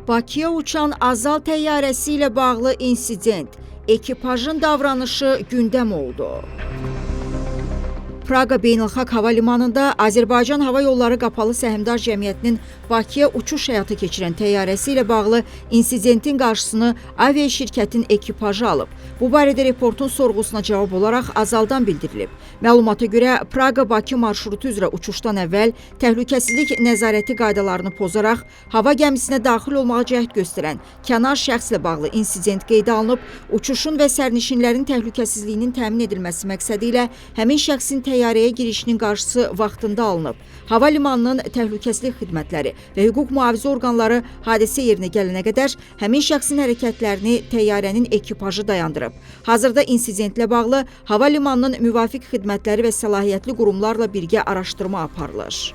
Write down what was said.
Bakıya uçan Azal təyyarəsi ilə bağlı insident, ekipajın davranışı gündəm oldu. Praqa Beynəlxalq Hava Limanında Azərbaycan Hava Yolları Qapalı Səhmdar Cəmiyyətinin Bakıya uçuş həyata keçirən təyyarəsi ilə bağlı insidentin qarşısını avia şirkətin ekipajı alıb. Bu barədə reportun sorğusuna cavab olaraq Azaldan bildirilib. Məlumata görə Praqa-Bakı marşrutu üzrə uçuşdan əvvəl təhlükəsizlik nəzarəti qaydalarını pozaraq hava gəmisinə daxil olmağa cəhd göstərən kənar şəxslə bağlı insident qeydə alınıb, uçuşun və sərnişinlərin təhlükəsizliyinin təmin edilməsi məqsədi ilə həmin şəxsin təyyarəyə girişinin qarşısı vaxtında alınıb. Hava limanının təhlükəsizlik xidmətləri və hüquq mühafizə orqanları hadisə yerinə gələnə qədər həmin şəxsin hərəkətlərini təyyarənin ekipajı dayandırıb. Hazırda insidentlə bağlı hava limanının müvafiq xidmətləri və səlahiyyətli qurumlarla birgə araşdırma aparılır.